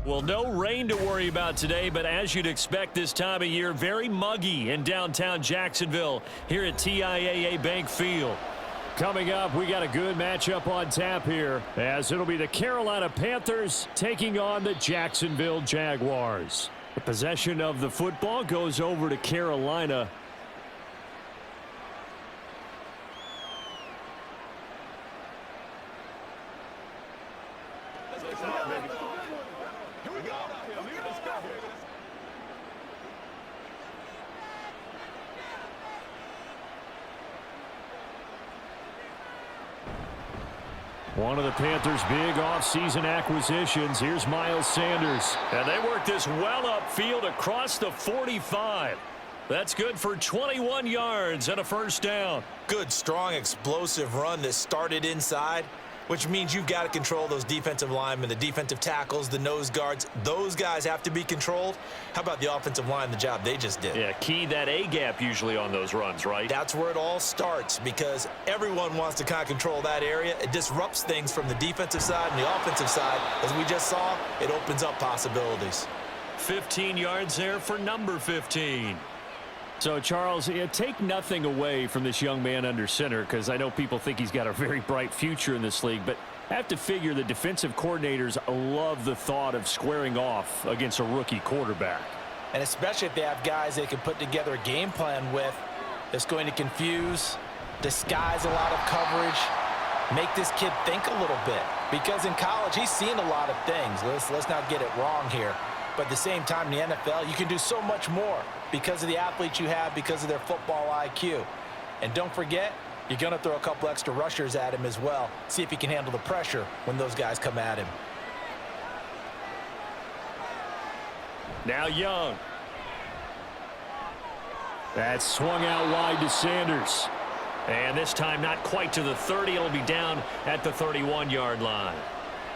Well, no rain to worry about today, but as you'd expect this time of year, very muggy in downtown Jacksonville here at TIAA Bank Field. Coming up, we got a good matchup on tap here, as it'll be the Carolina Panthers taking on the Jacksonville Jaguars. The possession of the football goes over to Carolina. One of the Panthers' big offseason acquisitions. Here's Miles Sanders. And they work this well upfield across the 45. That's good for 21 yards and a first down. Good, strong, explosive run that started inside, which means you've got to control those defensive linemen, the defensive tackles, the nose guards. Those guys have to be controlled. How about the offensive line, the job they just did? Yeah, key that A-gap usually on those runs, right? That's where it all starts, because everyone wants to kind of control that area. It disrupts things from the defensive side and the offensive side. As we just saw, it opens up possibilities. 15 yards there for number 15. So, Charles, take nothing away from this young man under center, because I know people think he's got a very bright future in this league, but I have to figure the defensive coordinators love the thought of squaring off against a rookie quarterback. And especially if they have guys they can put together a game plan with that's going to confuse, disguise a lot of coverage, make this kid think a little bit. Because in college, he's seen a lot of things. Let's not get it wrong here. But at the same time, in the NFL, you can do so much more because of the athletes you have, because of their football IQ. And don't forget, you're going to throw a couple extra rushers at him as well. See if he can handle the pressure when those guys come at him. Now Young. That's swung out wide to Sanders. And this time not quite to the 30. It'll be down at the 31-yard line.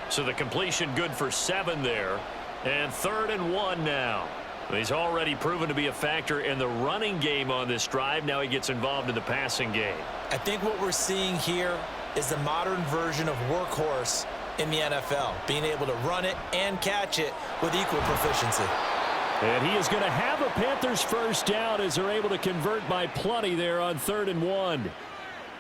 So the completion good for 7 there. And 3rd and 1 now. He's already proven to be a factor in the running game on this drive. Now he gets involved in the passing game. I think what we're seeing here is the modern version of workhorse in the NFL, being able to run it and catch it with equal proficiency. And he is going to have a Panthers first down as they're able to convert by plenty there on 3rd and 1.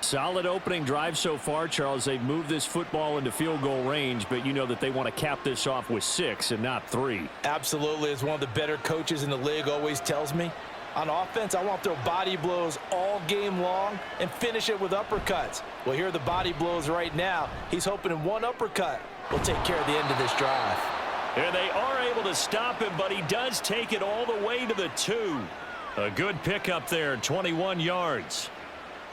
Solid opening drive so far, Charles. They've moved this football into field goal range, but you know that they want to cap this off with 6 and not 3. Absolutely. As one of the better coaches in the league always tells me, on offense, I want to throw body blows all game long and finish it with uppercuts. Well, here are the body blows right now. He's hoping in one uppercut will take care of the end of this drive. And they are able to stop him, but he does take it all the way to the 2. A good pickup there, 21 yards.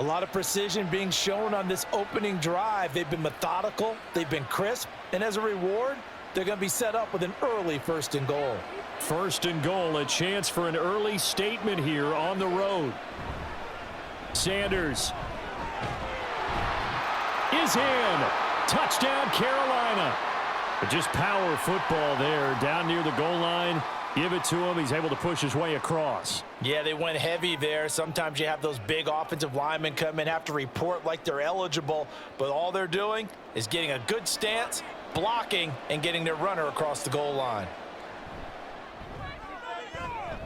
A lot of precision being shown on this opening drive. They've been methodical, they've been crisp, and as a reward, they're going to be set up with an early 1st and goal. 1st and goal, a chance for an early statement here on the road. Sanders is in. Touchdown, Carolina. Just power football there down near the goal line. Give it to him. He's able to push his way across. Yeah, they went heavy there. Sometimes you have those big offensive linemen come in, have to report like they're eligible, but all they're doing is getting a good stance, blocking, and getting their runner across the goal line.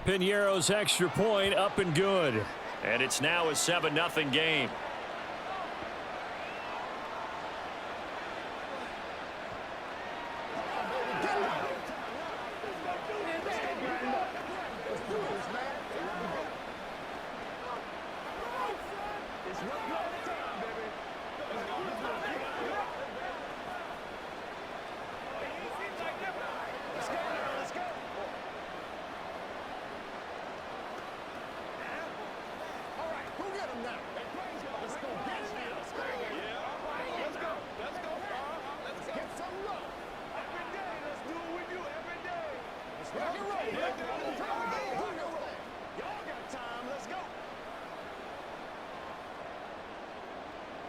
Piñeiro's extra point up and good. And it's now a 7-0 game.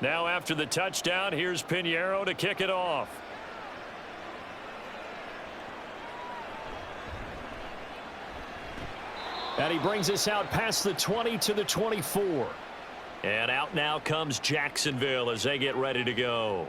Now after the touchdown, here's Piñeiro to kick it off. And he brings us out past the 20 to the 24. And out now comes Jacksonville as they get ready to go.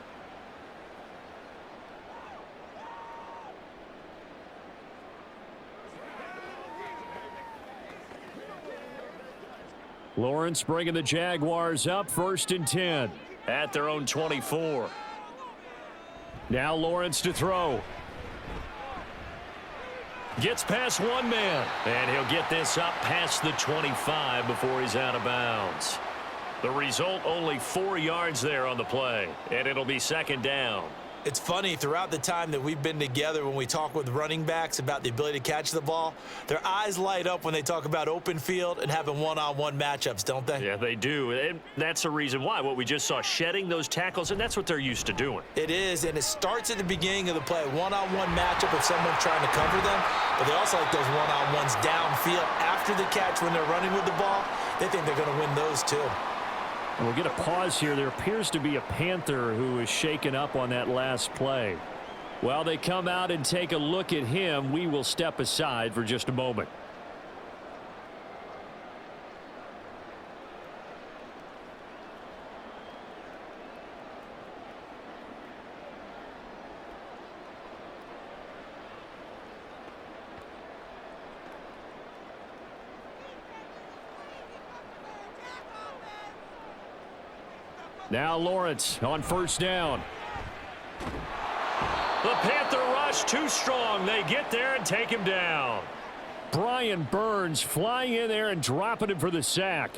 Lawrence bringing the Jaguars up 1st and 10 at their own 24. Now Lawrence to throw. Gets past one man, and he'll get this up past the 25 before he's out of bounds. The result, only 4 yards there on the play, and it'll be 2nd down. It's funny, throughout the time that we've been together, when we talk with running backs about the ability to catch the ball, their eyes light up when they talk about open field and having one-on-one matchups, don't they? Yeah, they do. And that's the reason why. What we just saw, shedding those tackles, and that's what they're used to doing. It is, and it starts at the beginning of the play. One-on-one matchup if someone's trying to cover them, but they also like those one-on-ones downfield after the catch when they're running with the ball. They think they're going to win those too. We'll get a pause here. There appears to be a Panther who is shaken up on that last play. While they come out and take a look at him, we will step aside for just a moment. Now Lawrence on 1st down. The Panther rush too strong. They get there and take him down. Brian Burns flying in there and dropping him for the sack.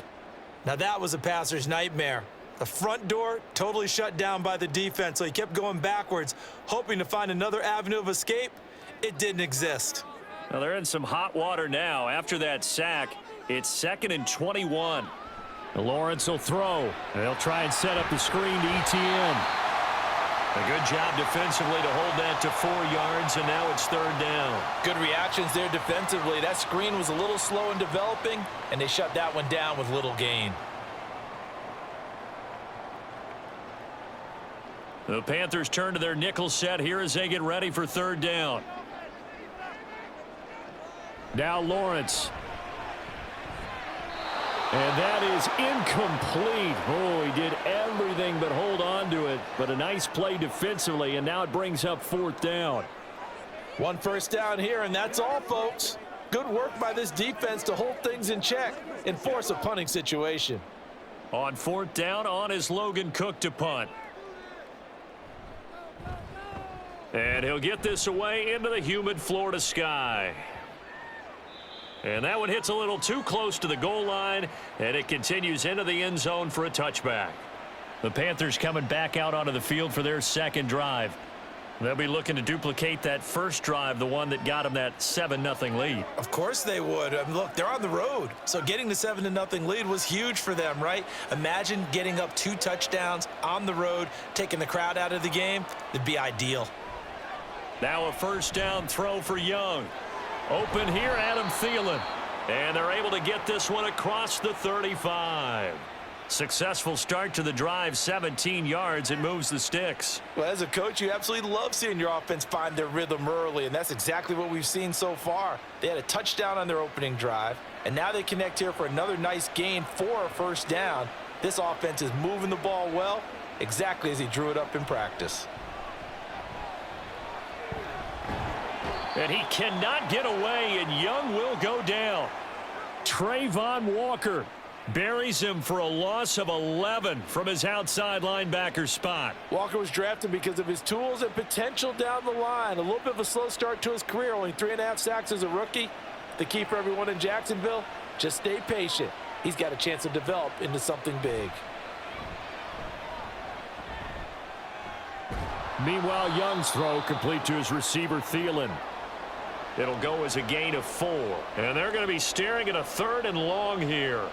Now that was a passer's nightmare. The front door totally shut down by the defense, so he kept going backwards, hoping to find another avenue of escape. It didn't exist. Now they're in some hot water now. After that sack, it's 2nd and 21. Lawrence will throw. They'll try and set up the screen to ETN. A good job defensively to hold that to 4 yards, and now it's 3rd down. Good reactions there defensively. That screen was a little slow in developing, and they shut that one down with little gain. The Panthers turn to their nickel set here as they get ready for 3rd down. Now Lawrence. And that is incomplete. Oh, he did everything but hold on to it. But a nice play defensively, and now it brings up 4th down. 1 first down here, and that's all, folks. Good work by this defense to hold things in check and force a punting situation. On 4th down, on is Logan Cook to punt. And he'll get this away into the humid Florida sky. And that one hits a little too close to the goal line, and it continues into the end zone for a touchback. The Panthers coming back out onto the field for their 2nd drive. They'll be looking to duplicate that first drive, the one that got them that 7-0 lead. Of course they would. I mean, look, they're on the road, so getting the 7-0 lead was huge for them, right? Imagine getting up 2 touchdowns on the road, taking the crowd out of the game. It'd be ideal. Now a 1st down throw for Young. Open here, Adam Thielen. And they're able to get this one across the 35. Successful start to the drive, 17 yards. It moves the sticks. Well, as a coach, you absolutely love seeing your offense find their rhythm early, and that's exactly what we've seen so far. They had a touchdown on their opening drive, and now they connect here for another nice gain for a 1st down. This offense is moving the ball well, exactly as he drew it up in practice. And he cannot get away, and Young will go down. Trayvon Walker buries him for a loss of 11 from his outside linebacker spot. Walker was drafted because of his tools and potential down the line. A little bit of a slow start to his career, only 3.5 sacks as a rookie. The key for everyone in Jacksonville, just stay patient. He's got a chance to develop into something big. Meanwhile, Young's throw complete to his receiver, Thielen. It'll go as a gain of 4. And they're going to be staring at a 3rd and long here.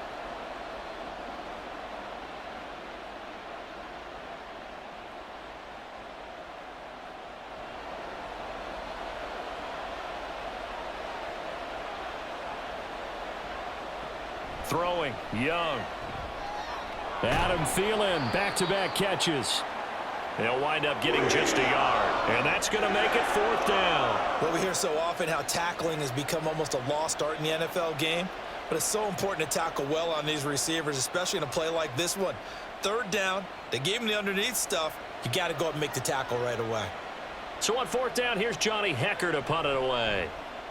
Throwing, Young. Adam Thielen, back-to-back catches. They'll wind up getting just a yard, and that's going to make it 4th down. Well, we hear so often how tackling has become almost a lost art in the NFL game, but it's so important to tackle well on these receivers, especially in a play like this one. 3rd down, they gave him the underneath stuff. You got to go up and make the tackle right away. So on 4th down, here's Johnny Hecker to punt it away.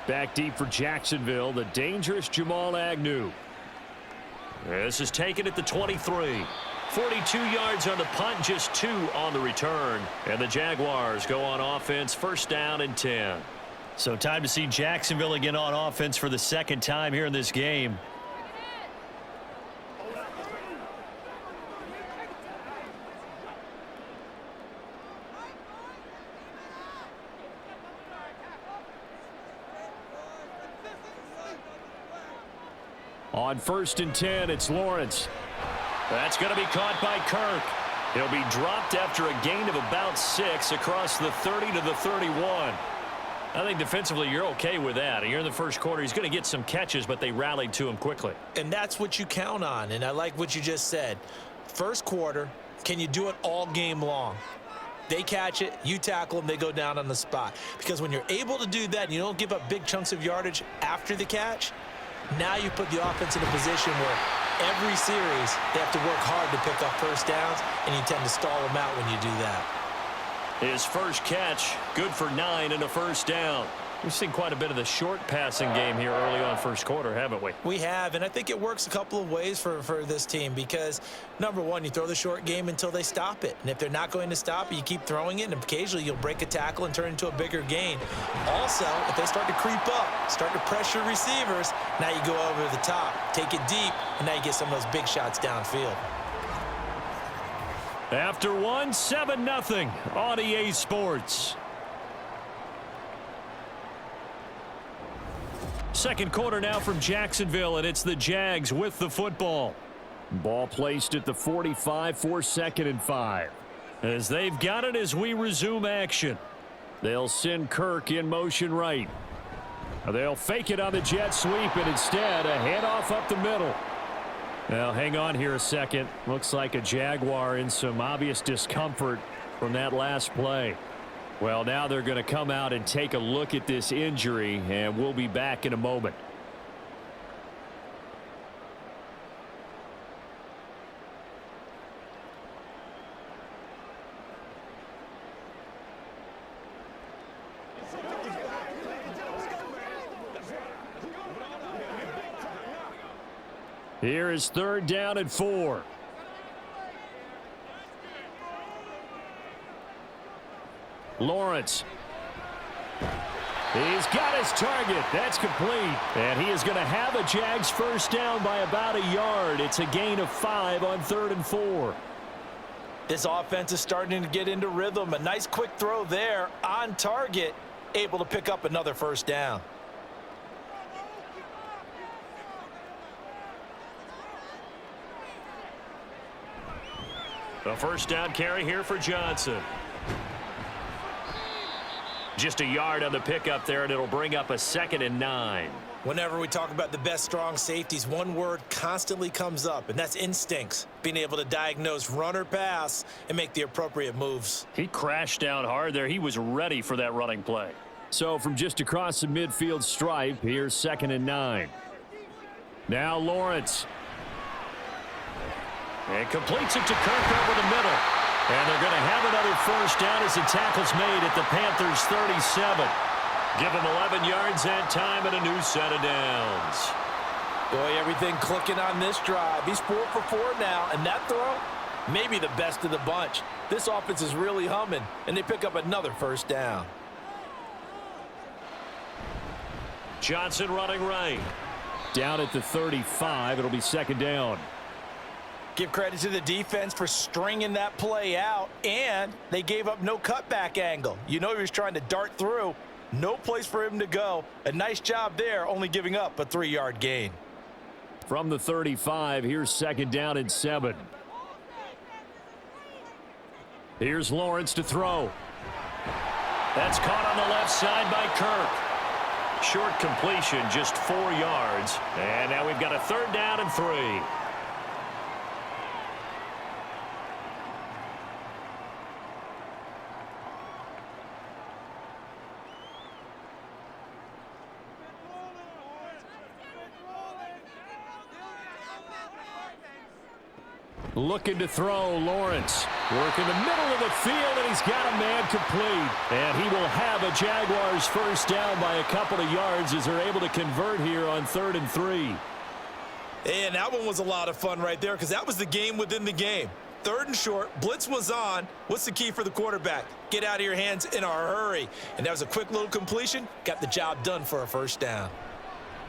Back deep for Jacksonville, the dangerous Jamal Agnew. This is taken at the 23. 42 yards on the punt, just 2 on the return. And the Jaguars go on offense, first down and 10. So time to see Jacksonville again on offense for the second time here in this game. On first and 10, it's Lawrence. That's going to be caught by Kirk. He'll be dropped after a gain of about 6 across the 30 to the 31. I think defensively you're okay with that. Here in the first quarter, he's going to get some catches, but they rallied to him quickly. And that's what you count on, and I like what you just said. First quarter, can you do it all game long? They catch it, you tackle them, they go down on the spot. Because when you're able to do that and you don't give up big chunks of yardage after the catch, now you put the offense in a position where every series they have to work hard to pick up first downs, and you tend to stall them out when you do that. His first catch, good for 9 and a first down. We've seen quite a bit of the short passing game here early on first quarter, haven't we? We have, and I think it works a couple of ways for this team because, number one, you throw the short game until they stop it. And if they're not going to stop it, you keep throwing it, and occasionally you'll break a tackle and turn it into a bigger gain. Also, if they start to creep up, start to pressure receivers, now you go over the top, take it deep, and now you get some of those big shots downfield. After one, 7-0 on EA Sports. Second quarter now from Jacksonville, and it's the Jags with the football. Ball placed at the 45 for 2nd and 5. As they've got it as we resume action. They'll send Kirk in motion right. They'll fake it on the jet sweep, and instead a handoff up the middle. Now, hang on here a second. Looks like a Jaguar in some obvious discomfort from that last play. Well, now they're going to come out and take a look at this injury, and we'll be back in a moment. Here is 3rd down and 4. Lawrence. He's got his target. That's complete. And he is going to have a Jags first down by about a yard. It's a gain of 5 on 3rd and 4. This offense is starting to get into rhythm. A nice quick throw there on target, able to pick up another first down. The first down carry here for Johnson. Just a yard on the pickup there, and it'll bring up a 2nd and 9. Whenever we talk about the best strong safeties, one word constantly comes up, and that's instincts. Being able to diagnose run or pass and make the appropriate moves. He crashed down hard there. He was ready for that running play. So from just across the midfield stripe, here's 2nd and 9. Now Lawrence. And completes it to Kirk over the middle. And they're going to have another first down as the tackle's made at the Panthers' 37. Give them 11 yards and time and a new set of downs. Boy, everything clicking on this drive. He's 4 for 4 now, and that throw, maybe the best of the bunch. This offense is really humming, and they pick up another first down. Johnson running right. Down at the 35, it'll be 2nd down. Give credit to the defense for stringing that play out, and they gave up no cutback angle. You know he was trying to dart through. No place for him to go. A nice job there, only giving up a 3-yard gain. From the 35, here's 2nd down and 7. Here's Lawrence to throw. That's caught on the left side by Kirk. Short completion, just 4 yards. And now we've got a 3rd down and 3. Looking to throw, Lawrence. Working the middle of the field, and he's got a man complete. And he will have a Jaguars first down by a couple of yards as they're able to convert here on 3rd and 3. And that one was a lot of fun right there because that was the game within the game. 3rd and short, blitz was on. What's the key for the quarterback? Get out of your hands in a hurry. And that was a quick little completion. Got the job done for a first down.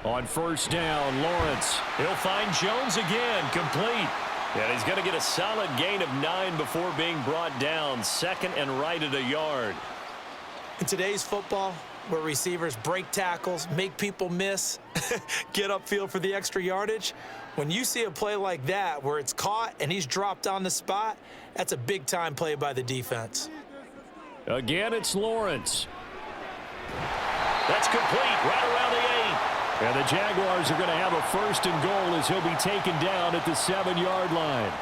On first down, Lawrence. He'll find Jones again, complete. And he's going to get a solid gain of 9 before being brought down. 2nd and right at a yard. In today's football, where receivers break tackles, make people miss, get upfield for the extra yardage, when you see a play like that where it's caught and he's dropped on the spot, that's a big-time play by the defense. Again, it's Lawrence. That's complete right around the 8. And the Jaguars are going to have a 1st and goal as he'll be taken down at the 7-yard line.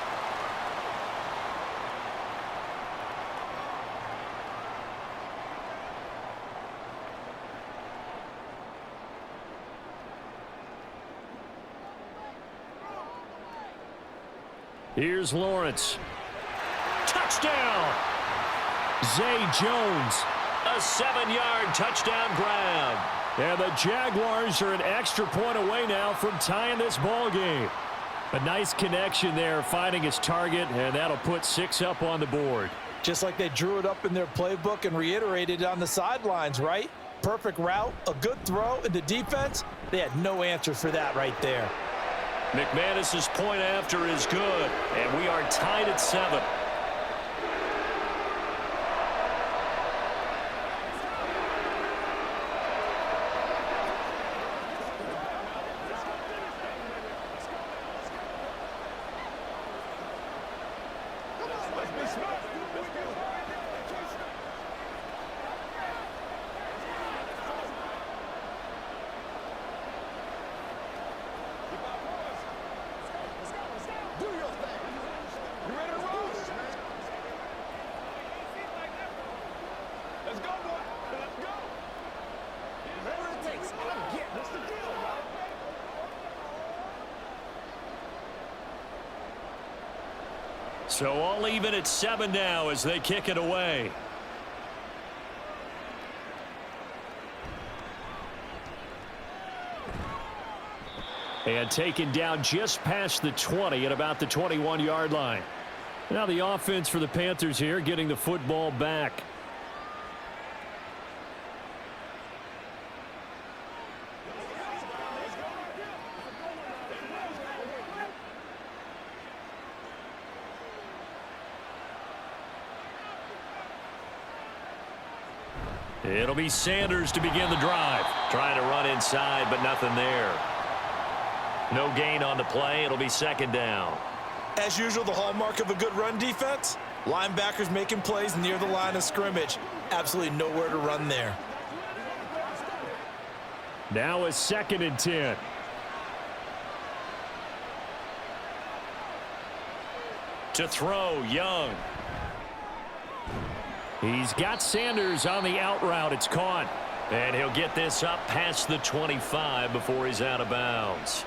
Here's Lawrence. Touchdown! Zay Jones, a 7-yard touchdown grab. And the Jaguars are an extra point away now from tying this ball game. A nice connection there, finding his target, and that'll put 6 up on the board. Just like they drew it up in their playbook and reiterated it on the sidelines, right? Perfect route, a good throw, and the defense, they had no answer for that right there. McManus's point after is good, and we are tied at 7. So all even at 7 now as they kick it away. And taken down just past the 20 at about the 21-yard line. Now the offense for the Panthers here getting the football back. It'll be Sanders to begin the drive. Trying to run inside, but nothing there. No gain on the play. It'll be 2nd down. As usual, the hallmark of a good run defense, linebackers making plays near the line of scrimmage. Absolutely nowhere to run there. Now a 2nd and 10. To throw, Young. He's got Sanders on the out route. It's caught. And he'll get this up past the 25 before he's out of bounds.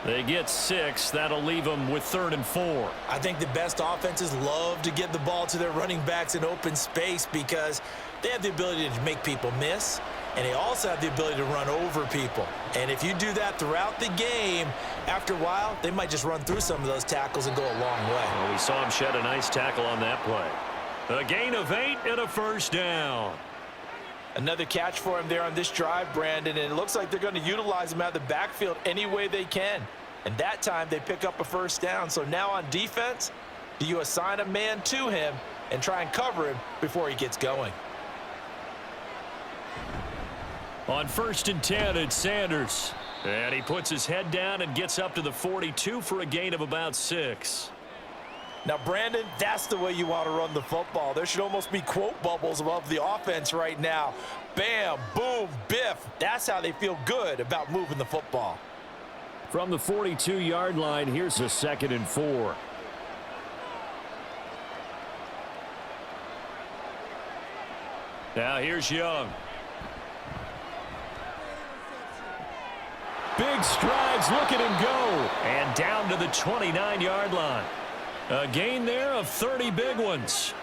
They get 6. That'll leave them with 3rd and 4. I think the best offenses love to get the ball to their running backs in open space because they have the ability to make people miss, and they also have the ability to run over people. And if you do that throughout the game, after a while, they might just run through some of those tackles and go a long way. Well, we saw him shed a nice tackle on that play. A gain of 8 and a 1st down. Another catch for him there on this drive, Brandon, and it looks like they're going to utilize him out of the backfield any way they can. And that time they pick up a 1st down. So now on defense, do you assign a man to him and try and cover him before he gets going? On 1st and 10, it's Sanders. And he puts his head down and gets up to the 42 for a gain of about 6. Now, Brandon, that's the way you want to run the football. There should almost be quote bubbles above the offense right now. Bam, boom, biff. That's how they feel good about moving the football. From the 42-yard line, here's a 2nd and 4. Now here's Young. Big strides, look at him go. And down to the 29-yard line. A gain there of 30 big ones.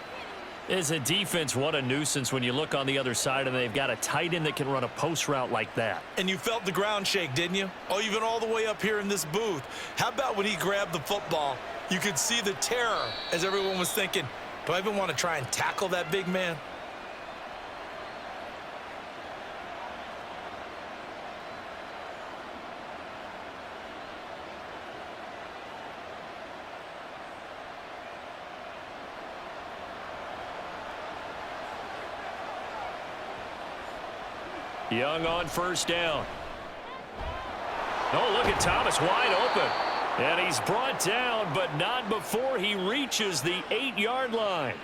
As a defense, what a nuisance when you look on the other side and they've got a tight end that can run a post route like that. And you felt the ground shake, didn't you? Oh, even all the way up here in this booth. How about when he grabbed the football? You could see the terror as everyone was thinking, do I even want to try and tackle that big man? Young on first down. Oh, look at Thomas wide open. And he's brought down, but not before he reaches the 8-yard line.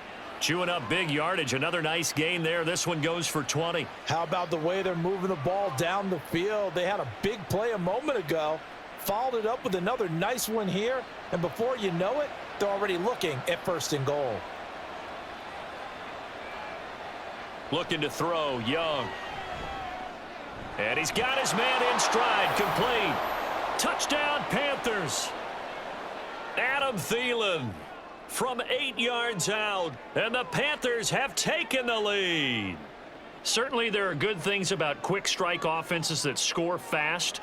Chewing up big yardage. Another nice gain there. This one goes for 20. How about the way they're moving the ball down the field? They had a big play a moment ago. Followed it up with another nice one here. And before you know it, they're already looking at 1st and goal. Looking to throw, Young. And he's got his man in stride, complete. Touchdown, Panthers. Adam Thielen from 8 yards out, and the Panthers have taken the lead. Certainly there are good things about quick strike offenses that score fast,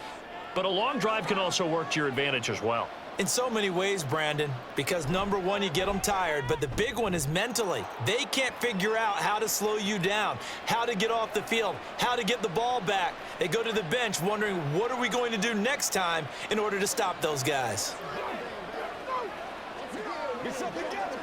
but a long drive can also work to your advantage as well. In so many ways, Brandon, because number one, you get them tired, but the big one is mentally. They can't figure out how to slow you down, how to get off the field, how to get the ball back. They go to the bench wondering, what are we going to do next time in order to stop those guys? Get something together.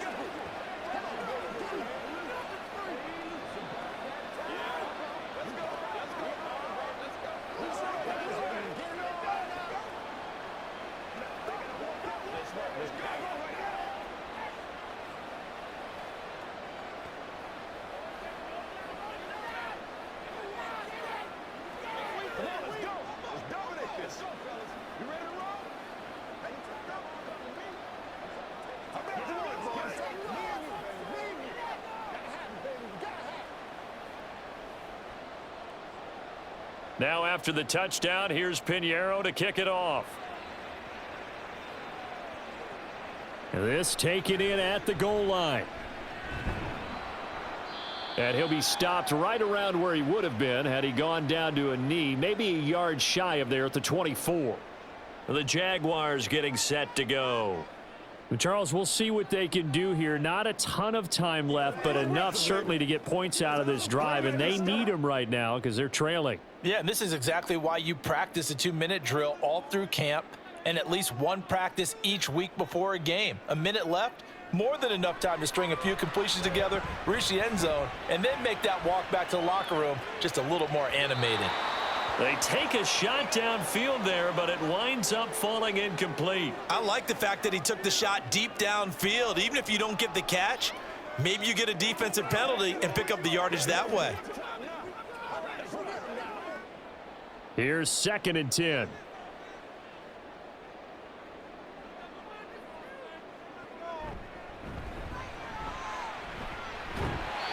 Now after the touchdown, here's Pinheiro to kick it off. This taken in at the goal line. And he'll be stopped right around where he would have been had he gone down to a knee, maybe a yard shy of there at the 24. The Jaguars getting set to go. Charles, we'll see what they can do here. Not a ton of time left, but enough certainly to get points out of this drive, and they need them right now because they're trailing. Yeah, and this is exactly why you practice a 2-minute drill all through camp and at least one practice each week before a game. A minute left, more than enough time to string a few completions together, reach the end zone, and then make that walk back to the locker room just a little more animated. They take a shot downfield there, but it winds up falling incomplete. I like the fact that he took the shot deep downfield. Even if you don't get the catch, maybe you get a defensive penalty and pick up the yardage that way. Here's 2nd and 10.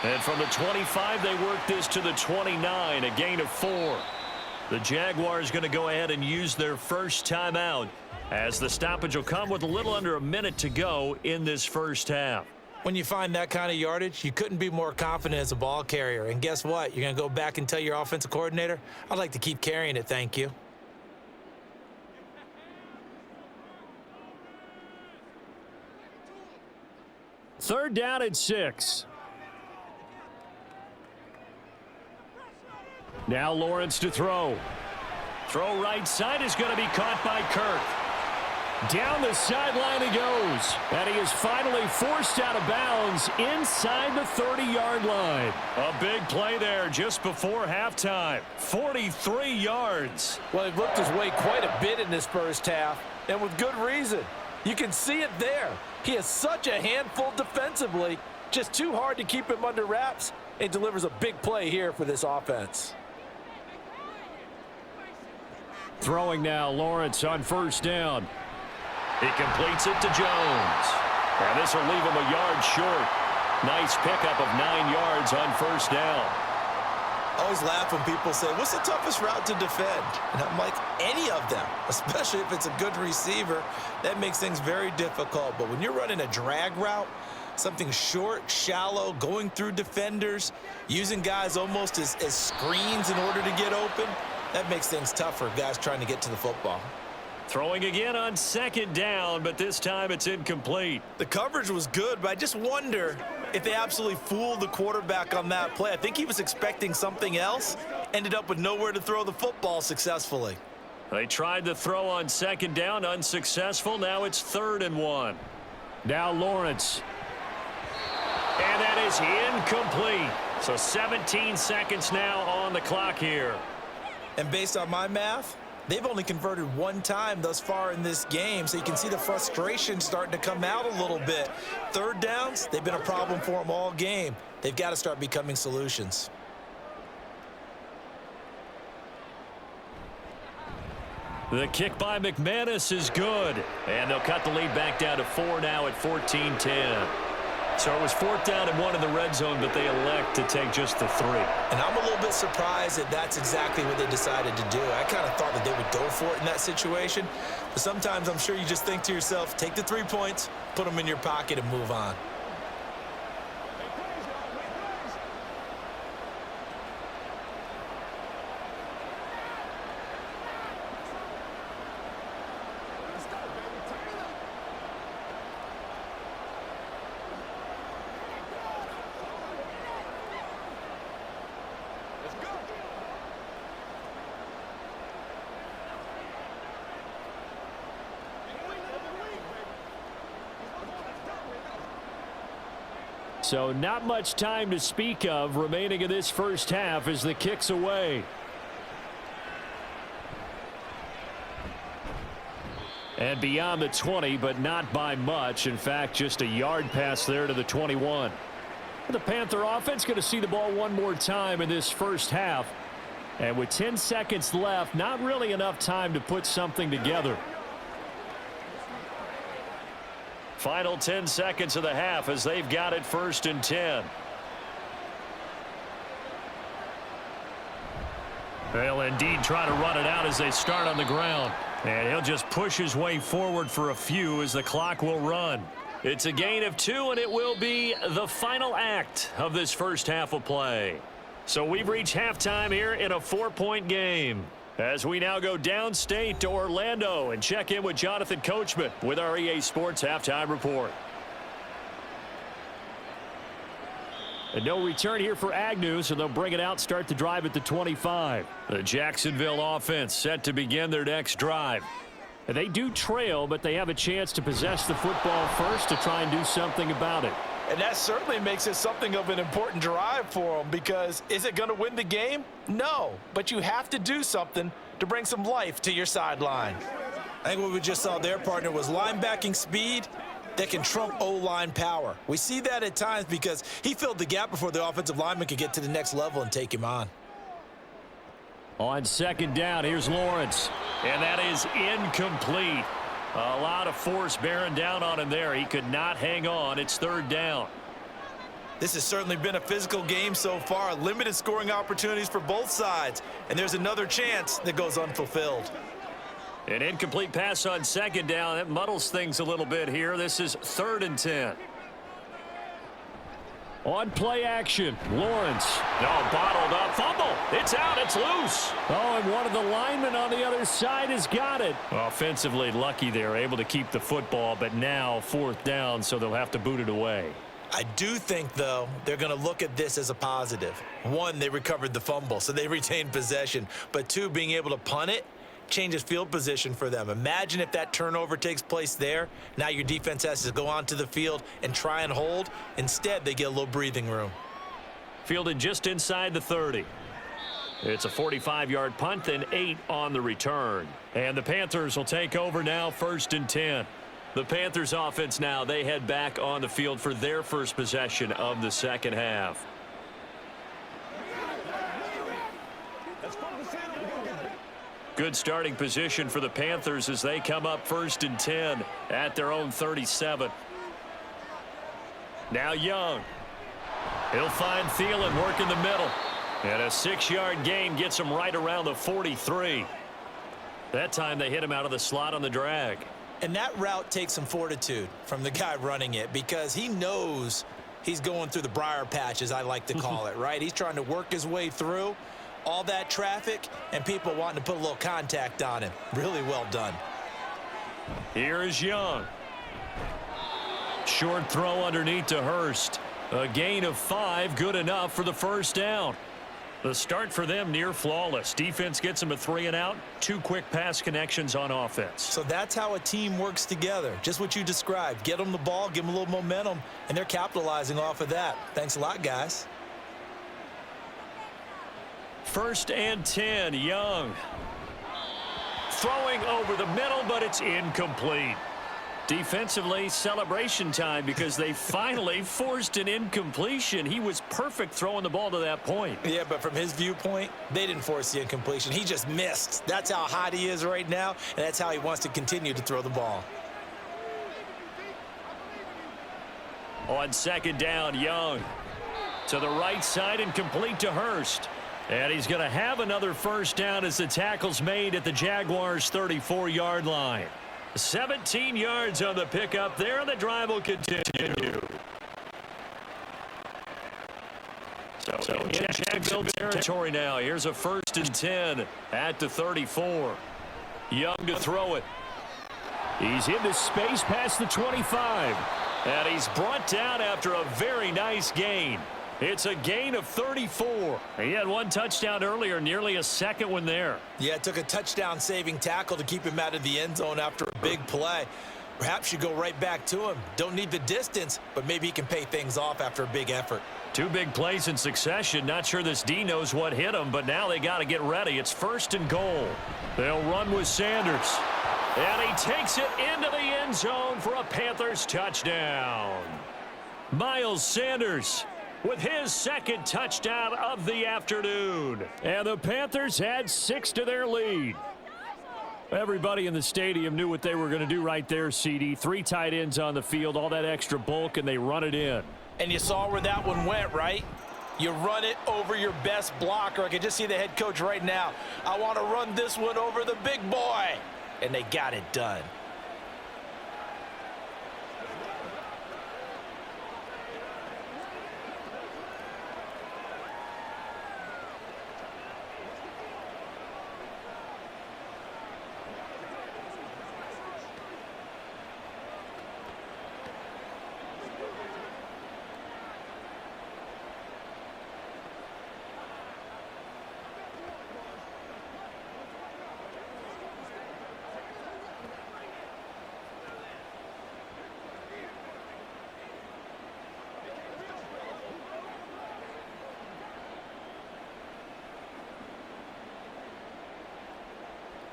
And from the 25, they work this to the 29, a gain of 4. The Jaguars going to go ahead and use their first timeout as the stoppage will come with a little under a minute to go in this first half. When you find that kind of yardage, you couldn't be more confident as a ball carrier. And guess what? You're going to go back and tell your offensive coordinator, I'd like to keep carrying it, thank you. Third down and 6. Now Lawrence to throw. Throw right side is going to be caught by Kirk. Down the sideline he goes. And he is finally forced out of bounds inside the 30-yard line. A big play there just before halftime. 43 yards. Well, he looked his way quite a bit in this first half, and with good reason. You can see it there. He is such a handful defensively. Just too hard to keep him under wraps, and delivers a big play here for this offense. Throwing now, Lawrence on first down. He completes it to Jones. And this will leave him a yard short. Nice pickup of 9 yards on first down. I always laugh when people say, what's the toughest route to defend? And I'm like, any of them, especially if it's a good receiver. That makes things very difficult. But when you're running a drag route, Something short, shallow, going through defenders, using guys almost as screens in order to get open. That makes things tougher, guys trying to get to the football. Throwing again on second down, but this time it's incomplete. The coverage was good, but I just wonder if they absolutely fooled the quarterback on that play. I think he was expecting something else, ended up with nowhere to throw the football successfully. They tried to throw on second down, unsuccessful. Now it's 3rd and 1. Now Lawrence. And that is incomplete. So 17 seconds now on the clock here. And based on my math, they've only converted one time thus far in this game, so you can see the frustration starting to come out a little bit. 3rd downs, they've been a problem for them all game. They've got to start becoming solutions. The kick by McManus is good. And they'll cut the lead back down to 4 now at 14-10. So it was 4th down and 1 in the red zone, but they elect to take just the 3. And I'm a little bit surprised that that's exactly what they decided to do. I kind of thought that they would go for it in that situation. But sometimes I'm sure you just think to yourself, take the 3 points, put them in your pocket, and move on. So not much time to speak of remaining in this first half as the kick's away. And beyond the 20, but not by much. In fact, just a yard pass there to the 21. The Panther offense going to see the ball one more time in this first half. And with 10 seconds left, not really enough time to put something together. Final 10 seconds of the half as they've got it 1st and 10. They'll indeed try to run it out as they start on the ground. And he'll just push his way forward for a few as the clock will run. It's a gain of 2, and it will be the final act of this first half of play. So we've reached halftime here in a 4-point game. As we now go downstate to Orlando and check in with Jonathan Coachman with our EA Sports Halftime Report. And no return here for Agnew, so they'll bring it out, start the drive at the 25. The Jacksonville offense set to begin their next drive. And they do trail, but they have a chance to possess the football first to try and do something about it. And that certainly makes it something of an important drive for them, because is it going to win the game? No, but you have to do something to bring some life to your sideline. I think what we just saw their partner was linebacking speed that can trump O-line power. We see that at times because he filled the gap before the offensive lineman could get to the next level and take him on. On second down, here's Lawrence. And that is incomplete. A lot of force bearing down on him there. He could not hang on. It's 3rd down. This has certainly been a physical game so far. Limited scoring opportunities for both sides. And there's another chance that goes unfulfilled. An incomplete pass on second down. That muddles things a little bit here. This is 3rd and 10. On play action, Lawrence. No, bottled up. Fumble. It's out. It's loose. Oh, and one of the linemen on the other side has got it. Offensively lucky they're able to keep the football, but now 4th down, so they'll have to boot it away. I do think, though, they're going to look at this as a positive. 1, they recovered the fumble, so they retained possession. But 2, being able to punt it changes field position for them. Imagine if that turnover takes place there. Now your defense has to go onto the field and try and hold. Instead, they get a little breathing room. Fielded just inside the 30. It's a 45-yard punt, then 8 on the return. And the Panthers will take over now, 1st and 10. The Panthers offense now, they head back on the field for their first possession of the second half. Good starting position for the Panthers as they come up 1st and 10 at their own 37. Now Young. He'll find Thielen working the middle. And a 6-yard gain gets him right around the 43. That time they hit him out of the slot on the drag. And that route takes some fortitude from the guy running it because he knows he's going through the briar patch, as I like to call it, right? He's trying to work his way through all that traffic and people wanting to put a little contact on him. Really well done. Here is Young. Short throw underneath to Hurst. A gain of 5, good enough for the first down. The start for them near flawless. Defense gets them a 3 and out. 2 quick pass connections on offense. So that's how a team works together. Just what you described. Get them the ball, give them a little momentum, and they're capitalizing off of that. Thanks a lot, guys. 1st and 10, Young. Throwing over the middle, but it's incomplete. Defensively, celebration time because they finally forced an incompletion. He was perfect throwing the ball to that point. Yeah, but from his viewpoint, they didn't force the incompletion. He just missed. That's how hot he is right now, and that's how he wants to continue to throw the ball. On 2nd down, Young. To the right side and complete to Hurst. And he's going to have another first down as the tackle's made at the Jaguars' 34-yard line. 17 yards on the pickup there, and the drive will continue. So in Jacksonville territory now. Here's a 1st and 10 at the 34. Young to throw it. He's into space past the 25. And he's brought down after a very nice gain. It's a gain of 34. He had 1 touchdown earlier, nearly a second one there. Yeah, it took a touchdown-saving tackle to keep him out of the end zone after a big play. Perhaps you go right back to him. Don't need the distance, but maybe he can pay things off after a big effort. 2 big plays in succession. Not sure this D knows what hit him, but now they got to get ready. It's 1st and goal. They'll run with Sanders. And he takes it into the end zone for a Panthers touchdown. Miles Sanders with his 2nd touchdown of the afternoon. And the Panthers add 6 to their lead. Everybody in the stadium knew what they were going to do right there, CD. 3 tight ends on the field, all that extra bulk, and they run it in. And you saw where that one went, right? You run it over your best blocker. I can just see the head coach right now. I want to run this one over the big boy. And they got it done.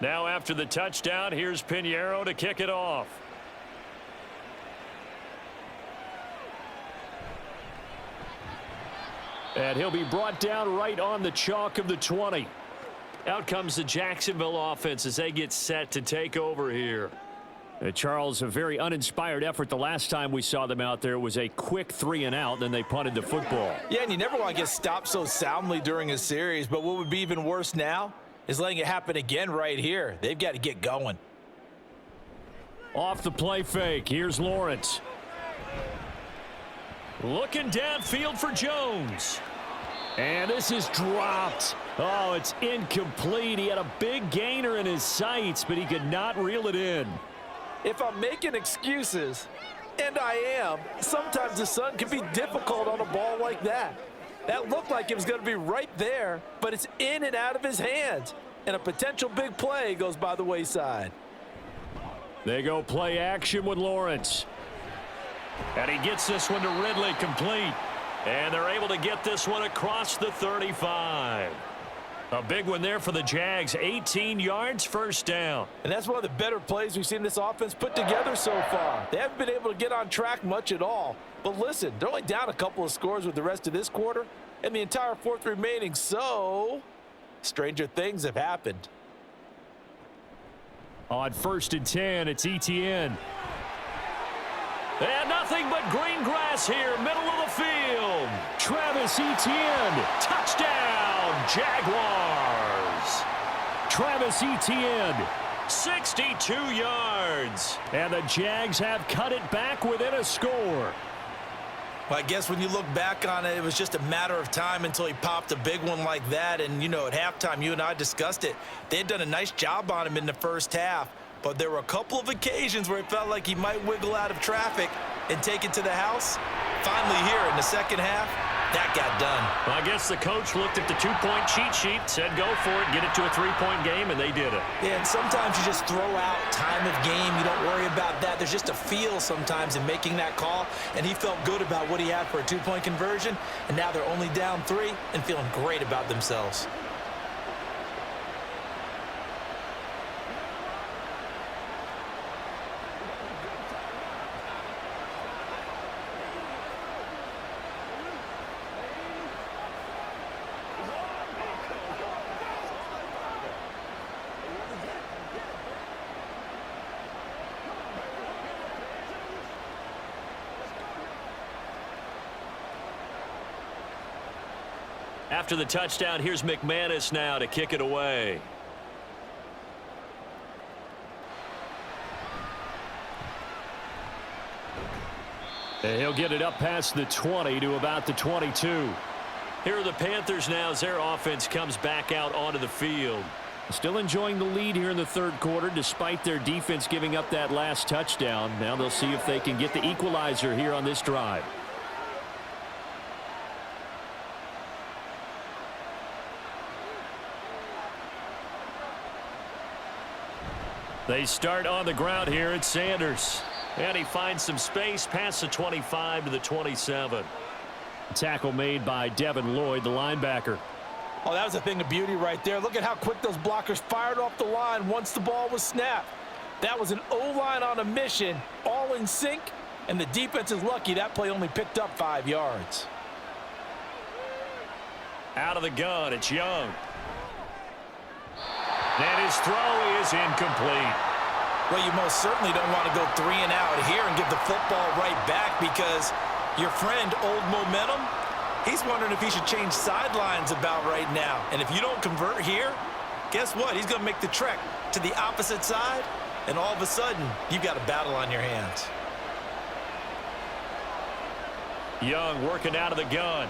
Now after the touchdown, here's Pinheiro to kick it off. And he'll be brought down right on the chalk of the 20. Out comes the Jacksonville offense as they get set to take over here. Charles, a very uninspired effort the last time we saw them out there. It was a quick 3 and out, then they punted the football. Yeah, and you never want to get stopped so soundly during a series, but what would be even worse now is letting it happen again right here. They've got to get going. Off the play fake, here's Lawrence. Looking downfield for Jones. And this is dropped. Oh, it's incomplete. He had a big gainer in his sights, but he could not reel it in. If I'm making excuses, and I am, sometimes the sun can be difficult on a ball like that. That looked like it was going to be right there, but it's in and out of his hands. And a potential big play goes by the wayside. They go play action with Lawrence. And he gets this one to Ridley complete. And they're able to get this one across the 35. A big one there for the Jags. 18 yards, first down. And that's one of the better plays we've seen this offense put together so far. They haven't been able to get on track much at all. But listen, they're only down a couple of scores with the rest of this quarter and the entire 4th remaining. So, stranger things have happened. On 1st and 10, it's Etienne. And nothing but green grass here, middle of the field. Travis Etienne, touchdown, Jaguars. Travis Etienne 62 yards. And the Jags have cut it back within a score. Well, I guess when you look back on it, it was just a matter of time until he popped a big one like that. And, you know, at halftime, you and I discussed it. They had done a nice job on him in the first half. But there were a couple of occasions where it felt like he might wiggle out of traffic and take it to the house. Finally here in the second half, that got done. Well, I guess the coach looked at the two-point cheat sheet, said go for it, get it to a three-point game, and they did it. Yeah, and sometimes you just throw out time of game. You don't worry about that. There's just a feel sometimes in making that call, and he felt good about what he had for a two-point conversion, and now they're only down 3 and feeling great about themselves. After the touchdown, here's McManus now to kick it away. And he'll get it up past the 20 to about the 22. Here are the Panthers now as their offense comes back out onto the field. Still enjoying the lead here in the third quarter despite their defense giving up that last touchdown. Now they'll see if they can get the equalizer here on this drive. They start on the ground here at Sanders. And he finds some space past the 25 to the 27. Tackle made by Devin Lloyd, the linebacker. Oh, that was a thing of beauty right there. Look at how quick those blockers fired off the line once the ball was snapped. That was an O-line on a mission, all in sync, and the defense is lucky that play only picked up 5 yards. Out of the gun, it's Young. And his throw is incomplete. Well, you most certainly don't want to go 3 and out here and give the football right back because your friend, Old Momentum, he's wondering if he should change sidelines about right now. And if you don't convert here, guess what? He's going to make the trek to the opposite side, and all of a sudden, you've got a battle on your hands. Young working out of the gun.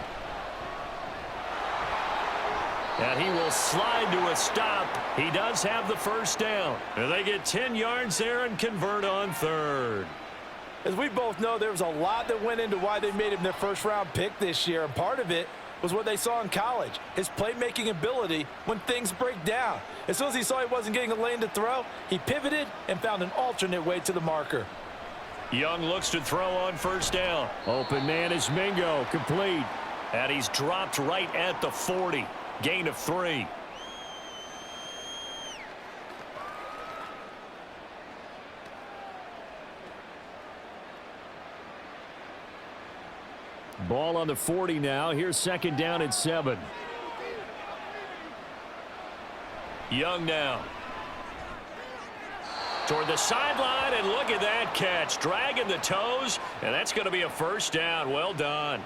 And he will slide to a stop. He does have the first down. And they get 10 yards there and convert on third. As we both know, there was a lot that went into why they made him their first-round pick this year. And part of it was what they saw in college, his playmaking ability when things break down. As soon as he saw he wasn't getting a lane to throw, he pivoted and found an alternate way to the marker. Young looks to throw on first down. Open man is Mingo, complete. And he's dropped right at the 40. Gain of 3. Ball on the 40 now. Here's second down and 7. Young now. Toward the sideline, and look at that catch. Dragging the toes, and that's going to be a first down. Well done.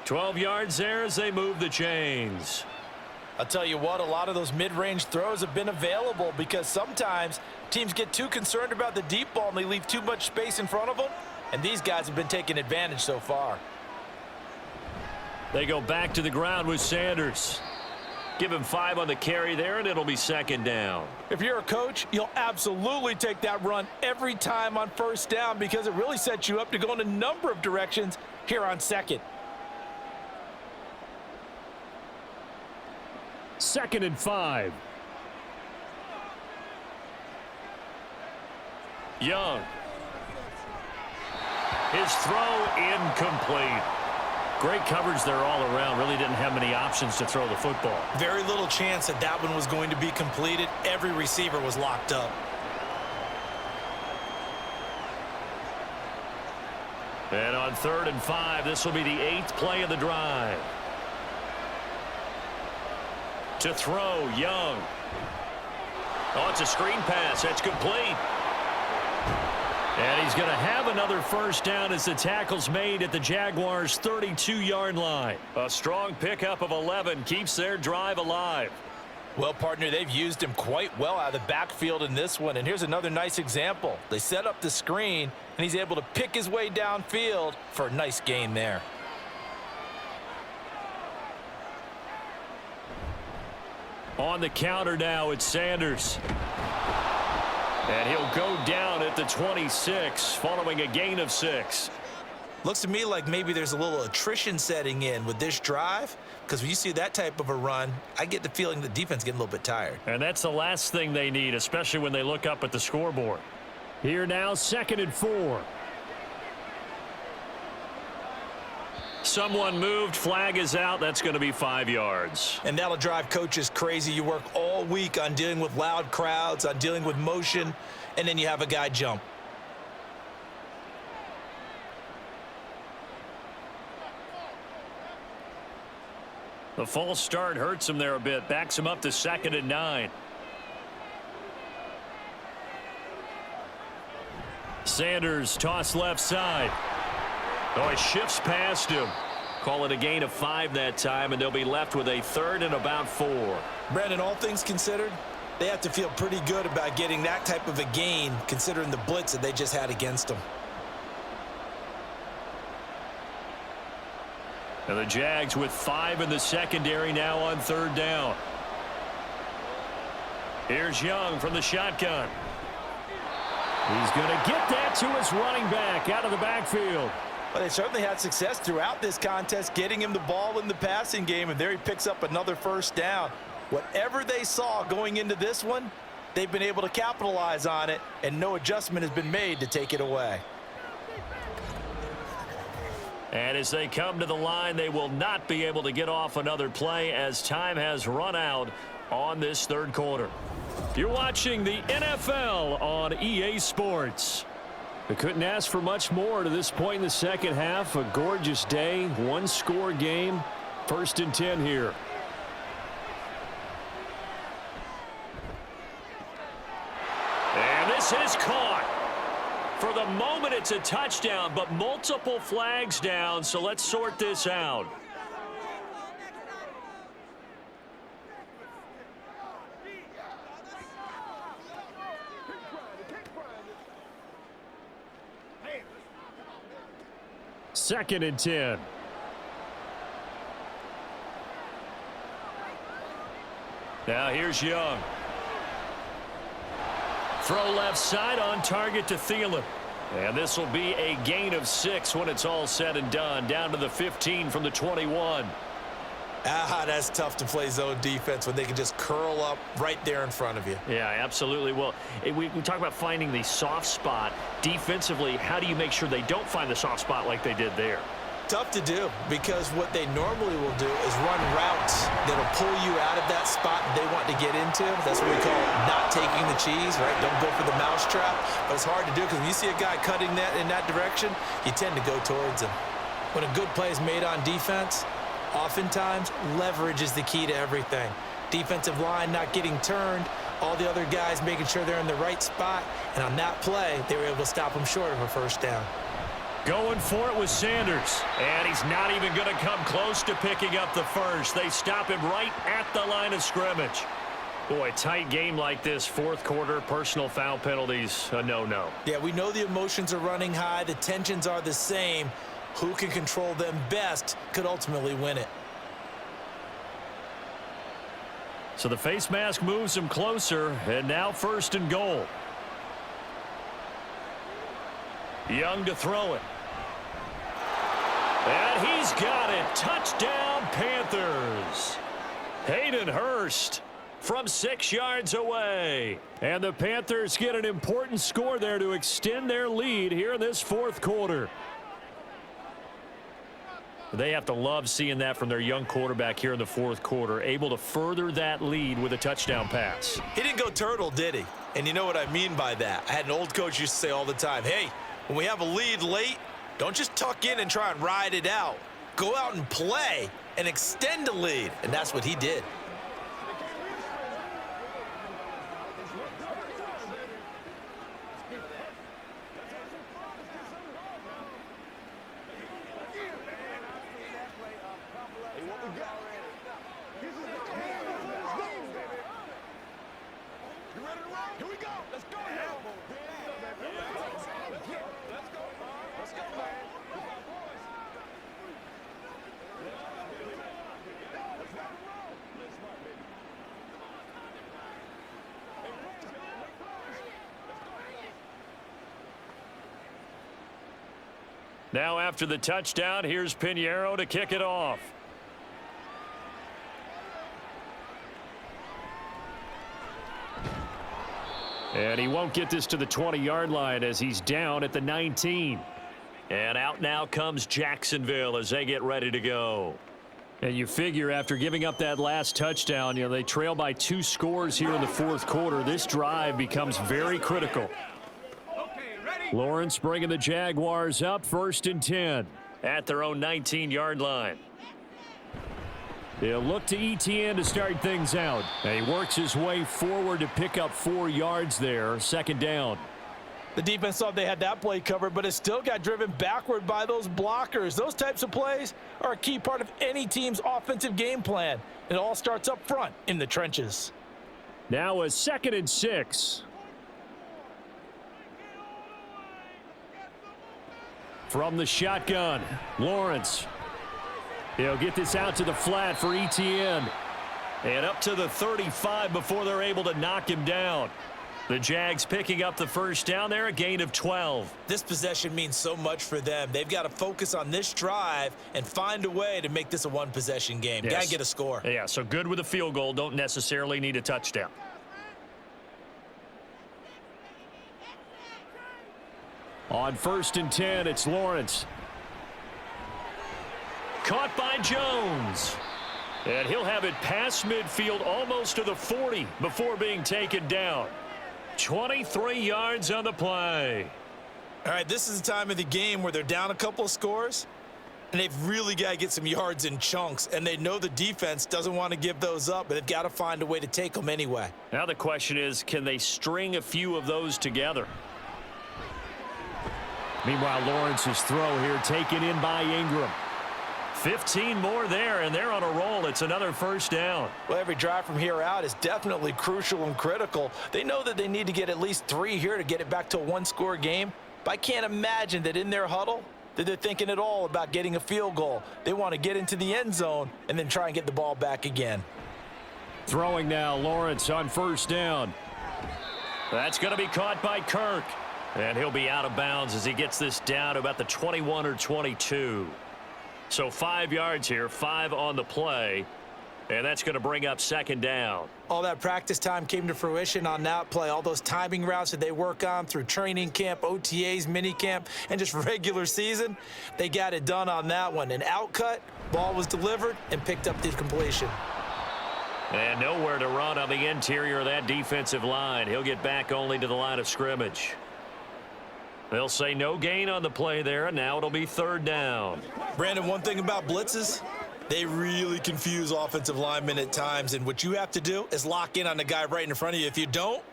12 yards there as they move the chains. I'll tell you what, a lot of those mid-range throws have been available because sometimes teams get too concerned about the deep ball and they leave too much space in front of them, and these guys have been taking advantage so far. They go back to the ground with Sanders. Give him 5 on the carry there, and it'll be second down. If you're a coach, you'll absolutely take that run every time on first down because it really sets you up to go in a number of directions here on second. Second and 5. Young. His throw incomplete. Great coverage there all around. Really didn't have many options to throw the football. Very little chance that that one was going to be completed. Every receiver was locked up. And on 3rd and 5, this will be the 8th play of the drive. To throw, Young. Oh, it's a screen pass. That's complete. And he's going to have another first down as the tackle's made at the Jaguars' 32-yard line. A strong pickup of 11 keeps their drive alive. Well, partner, they've used him quite well out of the backfield in this one. And here's another nice example. They set up the screen, and he's able to pick his way downfield for a nice gain there. On the counter now, it's Sanders. And he'll go down at the 26 following a gain of 6. Looks to me like maybe there's a little attrition setting in with this drive, because when you see that type of a run, I get the feeling the defense getting a little bit tired. And that's the last thing they need, especially when they look up at the scoreboard. Here now, 2nd and 4. Someone moved, flag is out. That's going to be 5 yards. And that'll drive coaches crazy. You work all week on dealing with loud crowds, on dealing with motion, and then you have a guy jump. The false start hurts him there a bit. Backs him up to 2nd and 9. Sanders toss left side. Oh, he shifts past him. Call it a gain of 5 that time, and they'll be left with a 3rd and about 4. Brandon, all things considered, they have to feel pretty good about getting that type of a gain, considering the blitz that they just had against them. And the Jags with 5 in the secondary now on 3rd down. Here's Young from the shotgun. He's going to get that to his running back out of the backfield. Well, they certainly had success throughout this contest, getting him the ball in the passing game, and there he picks up another 1st down. Whatever they saw going into this one, they've been able to capitalize on it, and no adjustment has been made to take it away. And as they come to the line, they will not be able to get off another play as time has run out on this 3rd quarter. You're watching the NFL on EA Sports. We couldn't ask for much more to this point in the second half. A gorgeous day, 1-score game. 1st and 10 here. And this is caught. For the moment, it's a touchdown, but multiple flags down, so let's sort this out. Second and 10. Now here's Young. Throw left side on target to Thielen. And this will be a gain of 6 when it's all said and done. Down to the 15 from the 21. That's tough to play zone defense when they can just curl up right there in front of you. Yeah, absolutely. Well, we talk about finding the soft spot. Defensively, how do you make sure they don't find the soft spot like they did there? Tough to do, because what they normally will do is run routes that'll pull you out of that spot they want to get into. That's what we call not taking the cheese, right? Don't go for the mousetrap. But it's hard to do because when you see a guy cutting that in that direction, you tend to go towards him. When a good play is made on defense, oftentimes leverage is the key to everything. Defensive line not getting turned, all the other guys making sure they're in the right spot, and on that play, they were able to stop them short of a 1st down. Going for it with Sanders, and he's not even going to come close to picking up the 1st. They stop him right at the line of scrimmage. Boy, tight game like this, 4th quarter, personal foul penalties, a no-no. Yeah, we know the emotions are running high, the tensions are the same. Who can control them best could ultimately win it. So the face mask moves him closer, and now 1st and goal. Young to throw it. And he's got it. Touchdown, Panthers. Hayden Hurst from 6 yards away. And the Panthers get an important score there to extend their lead here in this 4th quarter. They have to love seeing that from their young quarterback here in the 4th quarter, able to further that lead with a touchdown pass. He didn't go turtle, did he? And you know what I mean by that. I had an old coach used to say all the time, hey, when we have a lead late, don't just tuck in and try and ride it out. Go out and play and extend the lead. And that's what he did. Here we go. Let's go. Let's go, man. Now after the touchdown, here's Pinheiro to kick it off. And he won't get this to the 20-yard line as he's down at the 19. And out now comes Jacksonville as they get ready to go. And you figure after giving up that last touchdown, they trail by 2 scores here in the fourth quarter. This drive becomes very critical. Lawrence bringing the Jaguars up 1st and 10 at their own 19-yard line. He'll look to ETN to start things out. And he works his way forward to pick up 4 yards there. 2nd down. The defense thought they had that play covered, but it still got driven backward by those blockers. Those types of plays are a key part of any team's offensive game plan. It all starts up front in the trenches. Now a 2nd and 6. From the shotgun, Lawrence. He'll get this out to the flat for ETN. And up to the 35 before they're able to knock him down. The Jags picking up the 1st down there, a gain of 12. This possession means so much for them. They've got to focus on this drive and find a way to make this a one-possession game. Yes. Got to get a score. Yeah, so good with a field goal. Don't necessarily need a touchdown. On 1st and 10, it's Lawrence. Caught by Jones. And he'll have it past midfield almost to the 40 before being taken down. 23 yards on the play. All right, this is the time of the game where they're down a couple of scores, and they've really got to get some yards in chunks, and they know the defense doesn't want to give those up, but they've got to find a way to take them anyway. Now the question is, can they string a few of those together? Meanwhile, Lawrence's throw here taken in by Ingram. 15 more there, and they're on a roll. It's another 1st down. Well, every drive from here out is definitely crucial and critical. They know that they need to get at least 3 here to get it back to a one-score game. But I can't imagine that in their huddle that they're thinking at all about getting a field goal. They want to get into the end zone and then try and get the ball back again. Throwing now, Lawrence on 1st down. That's going to be caught by Kirk. And he'll be out of bounds as he gets this down to about the 21 or 22. So 5 yards here, 5 on the play. And that's going to bring up 2nd down. All that practice time came to fruition on that play. All those timing routes that they work on through training camp, OTAs, minicamp, and just regular season, they got it done on that one. An outcut, ball was delivered, and picked up the completion. And nowhere to run on the interior of that defensive line. He'll get back only to the line of scrimmage. They'll say no gain on the play there, and now it'll be 3rd down. Brandon, one thing about blitzes, they really confuse offensive linemen at times, and what you have to do is lock in on the guy right in front of you. If you don't,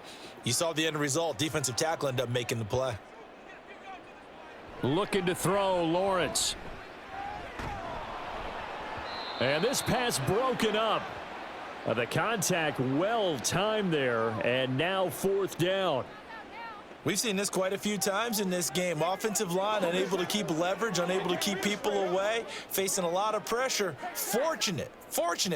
you saw the end result. Defensive tackle ended up making the play. Looking to throw, Lawrence. And this pass broken up. The contact well timed there, and now 4th down. We've seen this quite a few times in this game. Offensive line unable to keep leverage, unable to keep people away, facing a lot of pressure. Fortunate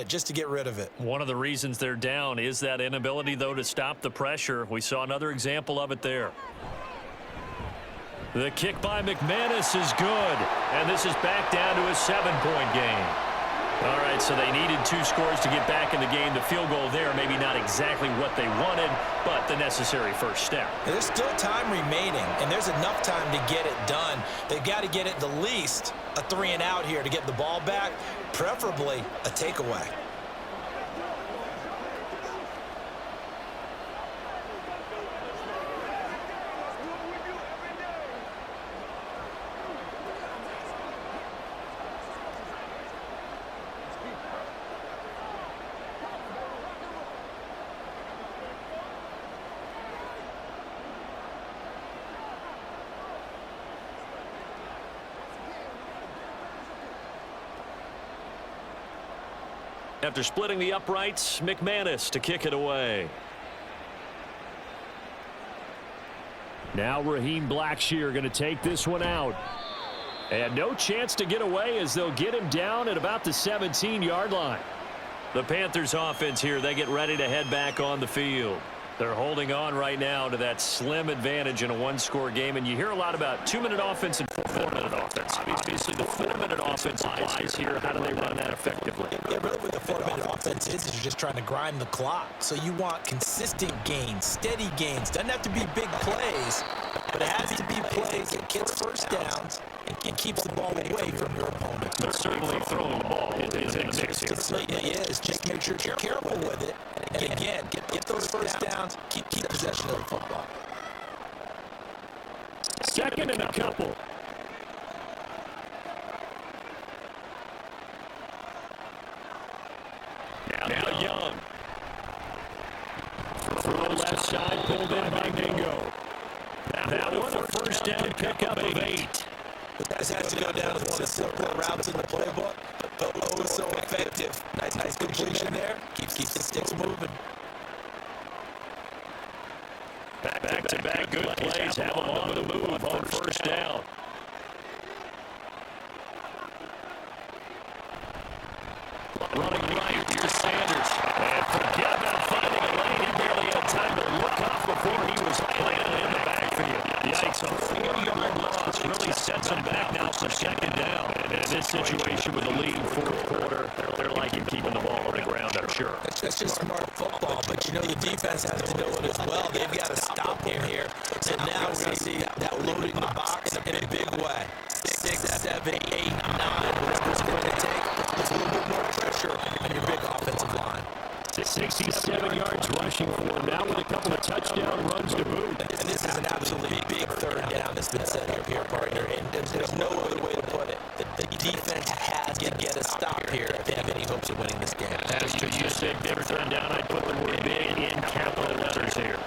just to get rid of it. One of the reasons they're down is that inability, though, to stop the pressure. We saw another example of it there. The kick by McManus is good, and this is back down to a 7-point game. All right, so they needed 2 scores to get back in the game. The field goal there, maybe not exactly what they wanted, but the necessary first step. There's still time remaining, and there's enough time to get it done. They've got to get it the least a 3-and-out here to get the ball back, preferably a takeaway. After splitting the uprights, McManus to kick it away. Now Raheem Blackshear going to take this one out. And no chance to get away as they'll get him down at about the 17-yard line. The Panthers offense here, they get ready to head back on the field. They're holding on right now to that slim advantage in a one-score game. And you hear a lot about 2-minute offense and 4-minute offense. Obviously, the 4-minute offense lies here. How do they run that effectively? Yeah, really what the 4-minute offense is you're just trying to grind the clock. So you want consistent gains, steady gains. Doesn't have to be big plays, but it has to be plays that gets first downs and keeps the ball away from your opponent. But certainly throwing the ball is in the mix here. It certainly is. Just make sure you're careful with it. And again, get those first downs, keep possession of the football. Second and a couple. Now Young. Throw left side, pulled in by Mingo. Now with a first down pickup of 8. This has to go down as one of the simpler routes in the playbook, but oh, so effective. Nice completion there. Keeps the sticks moving. Back-to-back good plays. Have them on the move on first down. Running right, here's Sanders. And forget about finding a lane. He barely had time to look off before he was planted in the backfield. Yikes, a 40-yard loss really sets him back now for second down. And in this situation with the lead fourth quarter, they're liking keeping the ball on the ground, I'm sure. That's just smart football, but you know the defense has to know it as well. They've got to stop him here. So now we're going to see that loading the box in a big way. 6, 7, 8, 9, whatever it's going to take. There's a little bit more pressure on your big offensive line. 67 yards rushing for him now with a couple of touchdown runs to boot. And this is an absolutely big third down that's been set up here, partner, and there's no other way to put it. The defense has to get a stop here if they have any hopes of winning this game. As to you said, third down, I'd put the word big in capital letters here.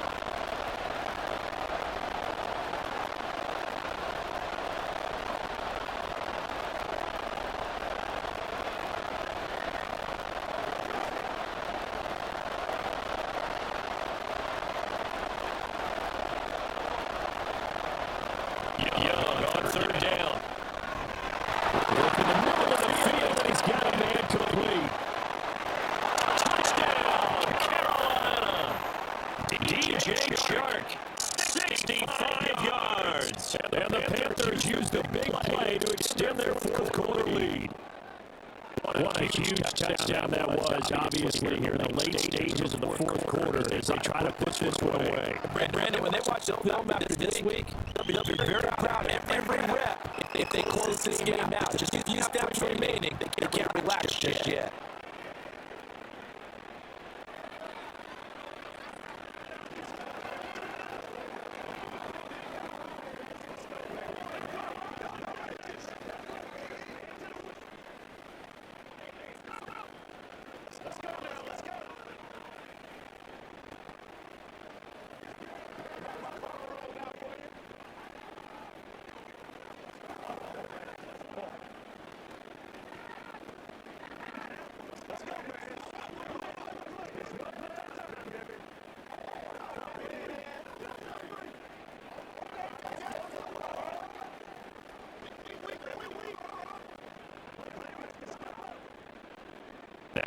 Touchdown that was, obviously, here in the late stages of the fourth quarter as they try to push this one away. Brandon, when they watch the film after this week, they'll be very proud of every rep if they close this game out. Just a few steps remaining. They can't relax just yet.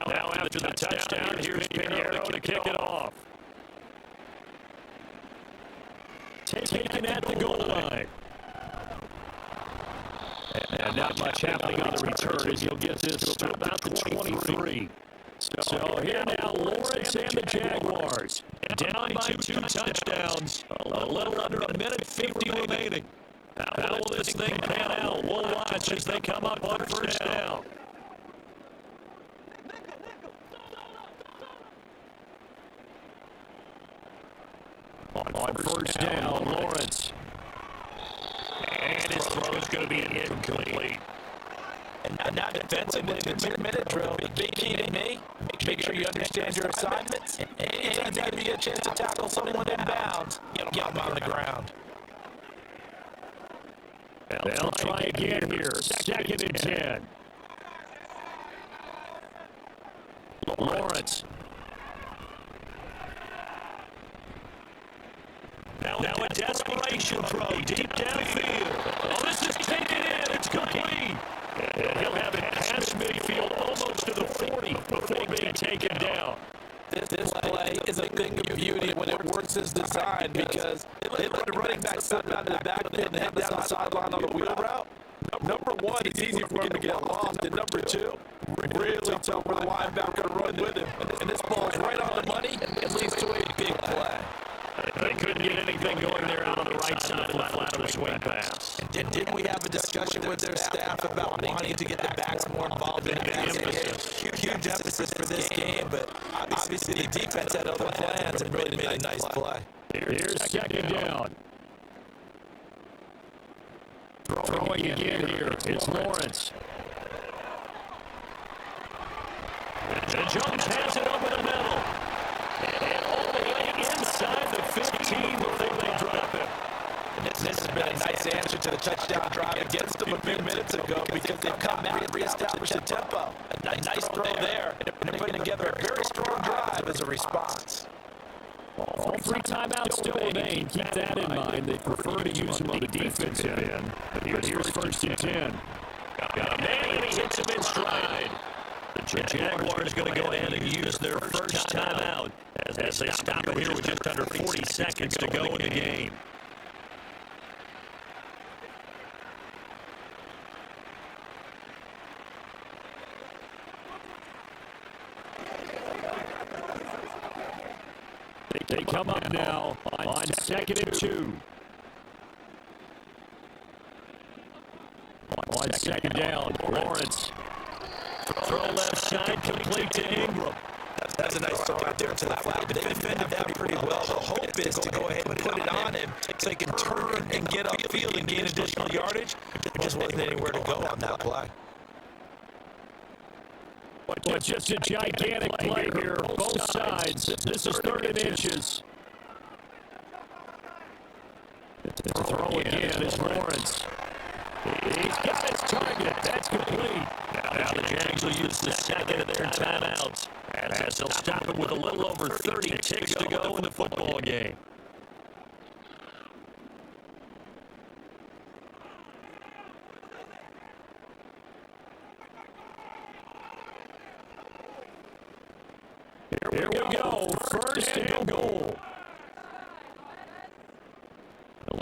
Now after the touchdown, here's Pinheiro to kick it off. Taken at the goal line. And not much happening on the return as he'll get this to about the 23. So here now, Lawrence and the Jaguars. Down by two touchdowns. A little under a minute 50 remaining. How will this thing pan out? We'll watch as they come up on first down. On first down, Lawrence. And his throw is going to be incomplete. And now defensively, the 2-minute drill. The big key to me, make sure you understand your assignments. Anytime you get a chance to tackle someone in bounds, get them on the ground. They'll try again here. Second and 10. Lawrence. Now a desperation throw deep downfield. Oh, this is taken in. It's complete. And he'll have it past midfield almost to the 40 before being taken down. This play is a thing of beauty when it works as designed because they let the running back slip out of the backfield and head down the sideline on the wheel route. Number one, it's easy for him to get lost. And number two, really tough for the linebacker to run with him. And this ball's right on the money and leads to a big play. They couldn't get anything going there out on the right side of the flat of a swing pass. And didn't we have a discussion with their staff about wanting to get the backs more involved in the passing game? Huge emphasis for this game, but obviously the defense had other plans and really made a nice play. Here's second down. Throwing again here. It's Lawrence. And Jones has it over the middle. And all the way inside the 15 before they drop him. And this has been a nice answer to the touchdown drive against them a few minutes ago because they've come back and reestablished the tempo. A nice throw there, and they're putting together a very strong drive as a response. All three timeouts still remain. Keep that in mind. They prefer to use them on the defensive end. But here's first and 10. Got a man, and he hits him in stride. The Jaguars are going to go ahead and use their first timeout as they stop it here with just under 40 seconds to go in the game. They come up now on second and 2. On second down, Lawrence. Throw left side, complete to Ingram. That's a nice throw out there to the flat. They defended that pretty well. The hope is to go ahead and put it on him so he can turn and get upfield and gain additional yardage. There just wasn't anywhere to go on that play. But just a gigantic play here, both sides. This is 3rd and inches. The throw again is Lawrence. He's got his target. That's complete. Now the Jags will use the second of their timeouts as they'll stop it with a little over 30 ticks to go in the football game. Here we go. First and goal.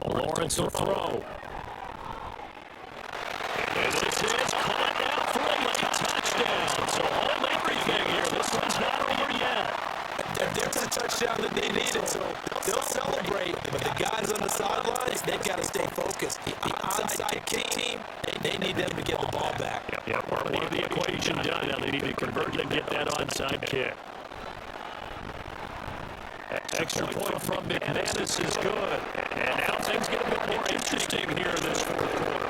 Lawrence will throw. And this is caught down for a late touchdown. So hold everything here. This one's not over yet. There's a touchdown that they needed, so they'll celebrate. But the guys on the sidelines, they've got to stay focused. The onside kick team, they need them to get the ball back. Yeah, part of the equation done. Now they need to convert and get that onside kick. Extra point from McManus is good. And now things get a bit more interesting here in this fourth quarter.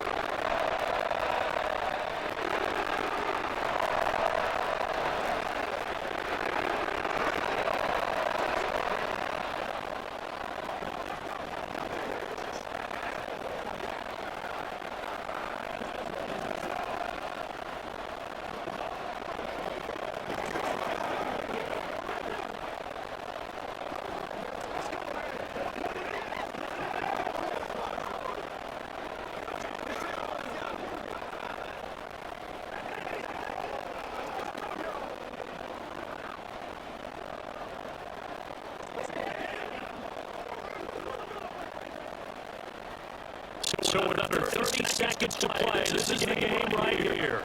So with under 30 seconds to play, this is the game right here.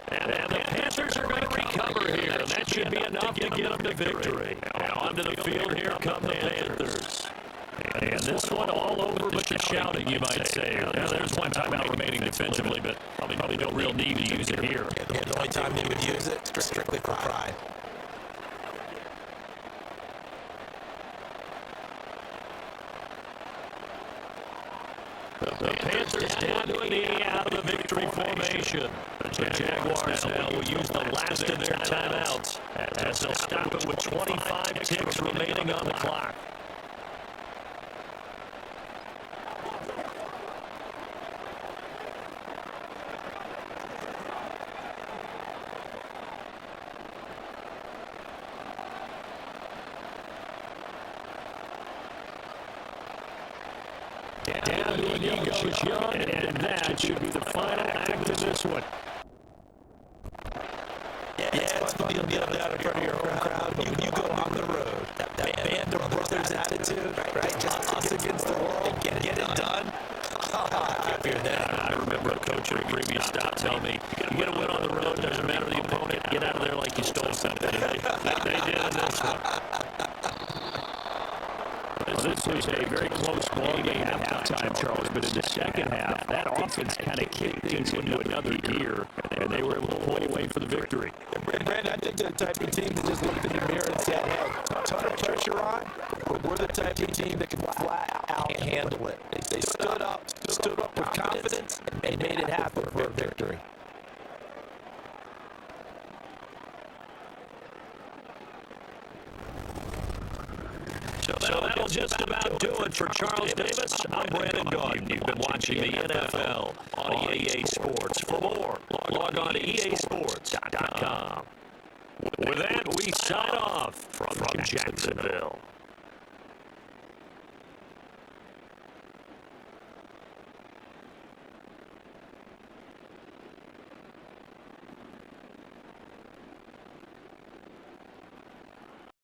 And the Panthers are going to recover here, and that should be enough to get them to victory. Now onto the field, here come the Panthers. And this one all over but the shouting, you might say. Now, there's one timeout remaining defensively, but probably no real need to use it here. Yeah, the only time they would use it, strictly for pride. The Panthers down to a knee out of the victory formation. The Jaguars now will use the last of their timeouts as they'll stop it with 25 ticks remaining on the clock. Down to he goes Young, and that should be the final act of this one. Yeah, it's fun to kneel down in front of your own crowd. You go on the road. That band of brothers attitude, right? Just us against the world and get it done. I feel that. I remember a coach at a previous stop telling me, you get a win on the road, doesn't matter the opponent, get out of there like you stole something. They did in this one. This was a very close ball game at halftime, Charles, but in the second half, that offense kind of kicked things into another gear, and they were able to pull away for the victory. Brandon, I think they're the type of team that just looked in the mirror and said, hey, ton of pressure on, but we're the type of team that can flat out handle it. They stood up with confidence, and made it happen for a victory. So that'll just about do it for Charles Davis. I'm Brandon Gaudin. You've been watching the NFL on EA Sports. For more, log on to easports.com. With that, we sign off from Jacksonville.